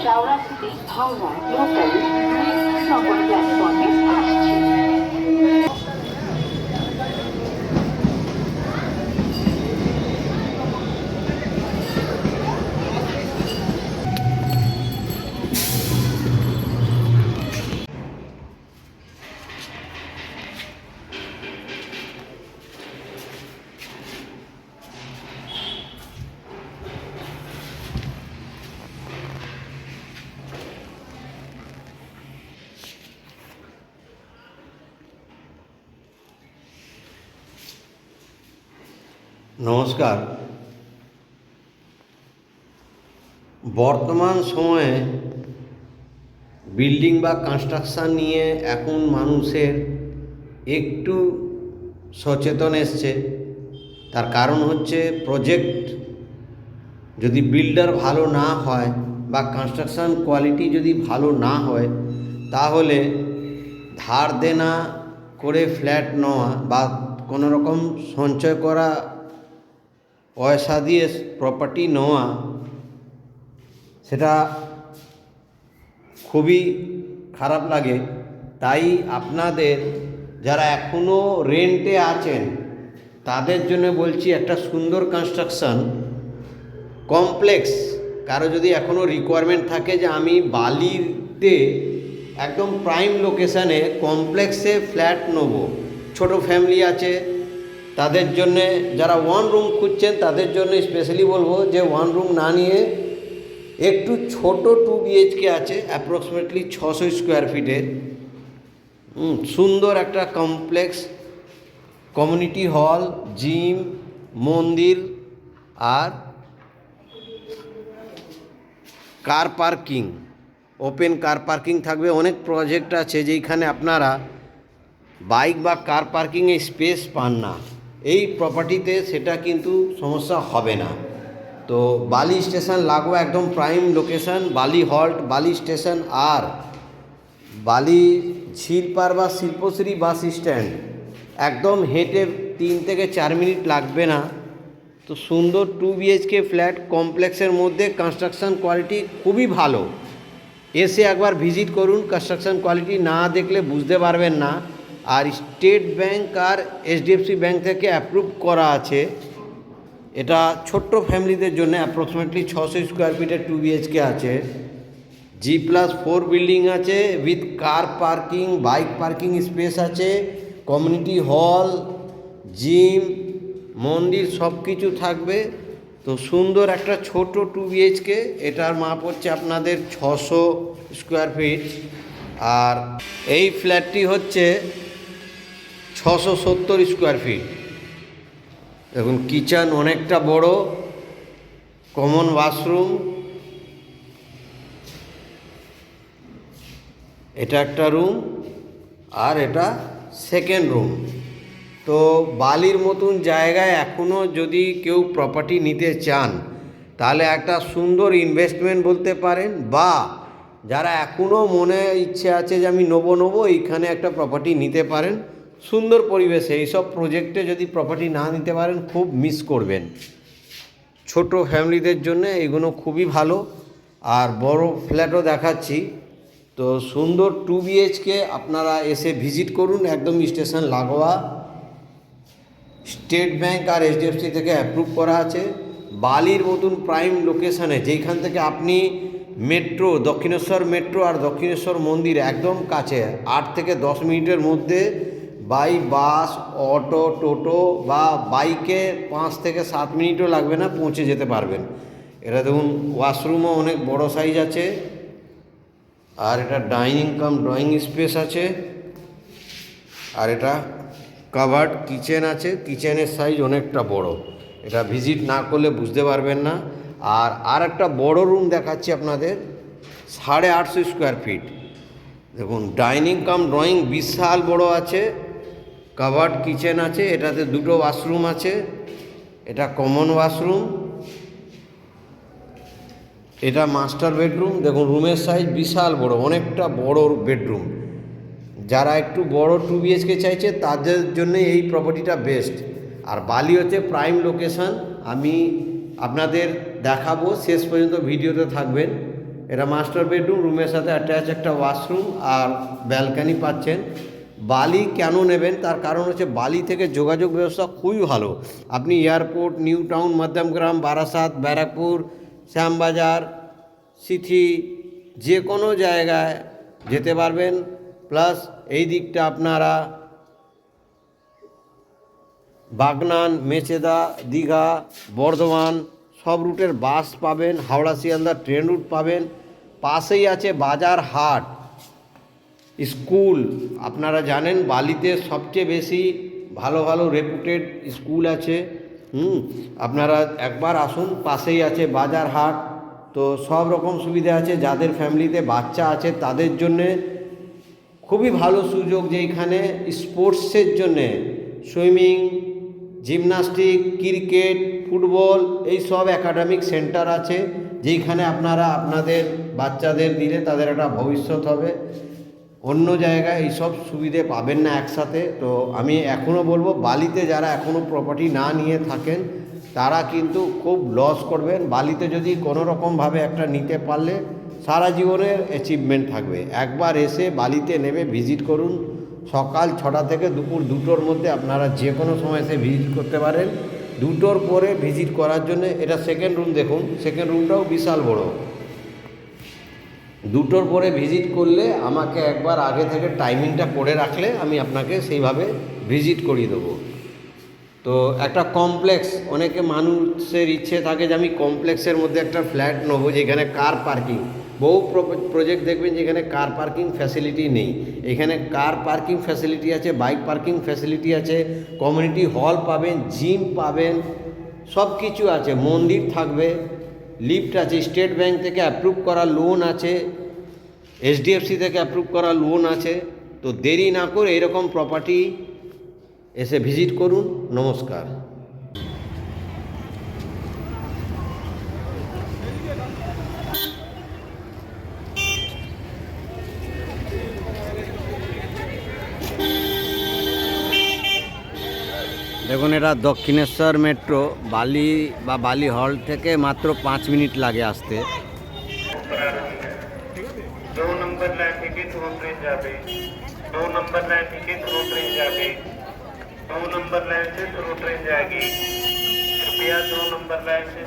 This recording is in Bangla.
হাওড়া থেকে হাওড়া লোকাল 2 নম্বর প্ল্যাটফর্মে আসছে। নমস্কার। বর্তমান সময়ে বিল্ডিং বা কনস্ট্রাকশান নিয়ে এখন মানুষের একটু সচেতন এসছে। তার কারণ হচ্ছে প্রজেক্ট যদি বিল্ডার ভালো না হয় বা কনস্ট্রাকশান কোয়ালিটি যদি ভালো না হয়, তাহলে ধার দেনা করে ফ্ল্যাট নেওয়া বা কোনো রকম সঞ্চয় করা পয়সা দিয়ে প্রপার্টি নেওয়া, সেটা খুবই খারাপ লাগে। তাই আপনাদের যারা এখনও রেন্টে আছেন তাদের জন্য বলছি, একটা সুন্দর কনস্ট্রাকশন কমপ্লেক্স কারো যদি এখনও রিকোয়ারমেন্ট থাকে যে আমি বালিতে একদম প্রাইম লোকেশানে কমপ্লেক্সে ফ্ল্যাট নেব, ছোট ফ্যামিলি আছে তাদের জন্যে, যারা ওয়ান রুম খুঁজছেন তাদের জন্য স্পেশালি বলবো যে ওয়ান রুম না নিয়ে একটু ছোট 2 BHK আছে, অ্যাপ্রক্সিমেটলি 600 স্কোয়ার ফিটের সুন্দর একটা কমপ্লেক্স, কমিউনিটি হল, জিম, মন্দির আর car parking, open car parking থাকবে। অনেক প্রজেক্ট আছে যেইখানে আপনারা বাইক বা কার পার্কিংয়ে স্পেস পান না, এই প্রপার্টিতে সেটা কিন্তু সমস্যা হবে না। তো বালি স্টেশন লাগোয়া একদম প্রাইম লোকেশন, বালি হল্ট, বালি স্টেশন আর বালি ঝিলপার বা শিল্পশ্রী বাস স্ট্যান্ড, একদম হেঁটে 3 থেকে 4 মিনিট লাগবে না। তো সুন্দর 2 BHK ফ্ল্যাট কমপ্লেক্সের মধ্যে, কনস্ট্রাকশান কোয়ালিটি খুবই ভালো। এসে একবার ভিজিট করুন, কনস্ট্রাকশান কোয়ালিটি না দেখলে বুঝতে পারবেন না। আর স্টেট ব্যাংক আর HDFC ব্যাংক থেকে অ্যাপ্রুভ করা আছে। এটা ছোট্ট ফ্যামিলিদের জন্য অ্যাপ্রক্সিমেটলি 600 স্কোয়ার ফিটের 2 BHK আছে, G+4 বিল্ডিং আছে with car parking, bike parking space আছে, কমিউনিটি হল, জিম, মন্দির সব কিছু থাকবে। তো সুন্দর একটা ছোট 2 BHK, এটার মাপ হচ্ছে আপনাদের 600 স্কোয়ার ফিট। আর এই ফ্ল্যাটটি হচ্ছে 670 স্কোয়ার ফিট। দেখুন কিচেন অনেকটা বড়, কমন ওয়াশরুম, এটা একটা রুম আর এটা সেকেন্ড রুম। তো বালির মতন জায়গায় এখনও যদি কেউ প্রপার্টি নিতে চান তাহলে একটা সুন্দর ইনভেস্টমেন্ট বলতে পারেন, বা যারা এখনও মনে ইচ্ছে আছে যে আমি নেবো এইখানে একটা প্রপার্টি নিতে পারেন। সুন্দর পরিবেশে এইসব প্রজেক্টে যদি প্রপার্টি না নিতে পারেন খুব মিস করবেন। ছোট ফ্যামিলিদের জন্য এগুলো খুবই ভালো। আর বড় ফ্ল্যাটও দেখাচ্ছি। তো সুন্দর 2 BHK আপনারা এসে ভিজিট করুন, একদম স্টেশন লাগোয়া, স্টেট ব্যাংক আর HDFC থেকে অ্যাপ্রুভ করা আছে, বালির মতন প্রাইম লোকেশানে, যেইখান থেকে আপনি মেট্রো, দক্ষিণেশ্বর মেট্রো আর দক্ষিণেশ্বর মন্দির একদম কাছে, 8 থেকে 10 মিনিটের মধ্যে বাই বাস, অটো, টোটো বা বাইকে 5 থেকে 7 মিনিটও লাগবে না, পৌঁছে যেতে পারবেন। এটা দেখুন ওয়াশরুমও অনেক বড় সাইজ আছে, আর এটা ডাইনিং কাম ড্রয়িং স্পেস আছে, আর এটা কাভার্ড কিচেন আছে, কিচেনের সাইজ অনেকটা বড়, এটা ভিজিট না করলে বুঝতে পারবেন না। আর একটা বড় রুম দেখাচ্ছি আপনাদের, 850 স্কোয়ার ফিট। দেখুন ডাইনিং কাম ড্রয়িং বিশাল বড় আছে, কাভার্ড কিচেন আছে, এটাতে 2টো ওয়াশরুম আছে, এটা কমন ওয়াশরুম, এটা মাস্টার বেডরুম। দেখুন রুমের সাইজ বিশাল বড়, অনেকটা বড় বেডরুম। যারা একটু বড় 2 BHK চাইছে তাদের জন্য এই প্রপার্টিটা বেস্ট। আর বালি হচ্ছে প্রাইম লোকেশন। আমি আপনাদের দেখাবো, শেষ পর্যন্ত ভিডিওতে থাকবেন। এটা মাস্টার বেডরুম, রুমের সাথে অ্যাটাচ একটা ওয়াশরুম আর ব্যালকানি পাচ্ছেন। বালি কেন নেবেন তার কারণ হচ্ছে বালি থেকে যোগাযোগ ব্যবস্থা খুবই ভালো। আপনি airport, new town, Madhyamgram, Barasat, Barrackpore, Shyambazar, Sinthi, যে কোনো জায়গায় যেতে পারবেন। প্লাস এই দিকটা আপনারা বাগনান, মেচেদা, দীঘা, বর্ধমান সব রুটের বাস পাবেন, হাওড়া শিয়ালদা ট্রেন রুট পাবেন। পাশেই আছে বাজার, হাট, স্কুল। আপনারা জানেন বালিতে সবচেয়ে বেশি ভালো ভালো রেপুটেড স্কুল আছে। আপনারা একবার আসুন, পাশেই আছে বাজার, হাট। তো সব রকম সুবিধা আছে। যাদের ফ্যামিলিতে বাচ্চা আছে তাদের জন্যে খুবই ভালো সুযোগ, যে এখানে স্পোর্টসের জন্যে সুইমিং, জিমনাস্টিক, ক্রিকেট, ফুটবল এই সব একাডেমিক সেন্টার আছে, যেইখানে আপনারা আপনাদের বাচ্চাদের দিলে তাদের একটা ভবিষ্যৎ হবে। অন্য জায়গায় এইসব সুবিধে পাবেন না একসাথে। তো আমি এখনও বলবো, বালিতে যারা এখনও প্রপার্টি না নিয়ে থাকেন তারা কিন্তু খুব লস করবেন। বালিতে যদি কোনো রকমভাবে একটা নিতে পারলে সারা জীবনের অ্যাচিভমেন্ট থাকবে। একবার এসে বালিতে নেমে ভিজিট করুন। সকাল 6টা থেকে দুপুর 2টোর মধ্যে আপনারা যে কোনো সময় এসে ভিজিট করতে পারেন। 2টোর পরে ভিজিট করার জন্য, এটা সেকেন্ড রুম দেখুন, সেকেন্ড রুমটাও বিশাল বড়। 2টোর পরে ভিজিট করলে আমাকে একবার আগে থেকে টাইমিংটা করে রাখলে আমি আপনাকে সেইভাবে ভিজিট করিয়ে দেবো। তো একটা কমপ্লেক্স, অনেকে মানুষের ইচ্ছে থাকে যে আমি কমপ্লেক্সের মধ্যে একটা ফ্ল্যাট নেবো যেখানে কার পার্কিং। বহু প্রজেক্ট দেখবেন যেখানে কার পার্কিং ফ্যাসিলিটি নেই। এখানে কার পার্কিং ফ্যাসিলিটি আছে, বাইক পার্কিং ফ্যাসিলিটি আছে, কমিউনিটি হল পাবেন, জিম পাবেন, সব কিছু আছে। মন্দির থাকবে, লিফট আছে, স্টেট ব্যাংক থেকে অ্যাপ্রুভ করা লোন আছে, HDFC থেকে অ্যাপ্রুভ করা লোন আছে। তো দেরি না করে এরকম প্রপার্টি এসে ভিজিট করুন। নমস্কার। দেখুন, এটা দক্ষিণেশ্বর মেট্রো। বালি বা বালি হল থেকে মাত্র 5 মিনিট লাগে আসতে। 2 नंबर लाइन के थ्रू ट्रेन जाबे 2 नंबर लाइन के थ्रू ट्रेन जाबे 2 नंबर लाइन से थ्रू ट्रेन जाएगी। कृपया 2 नंबर लाइन से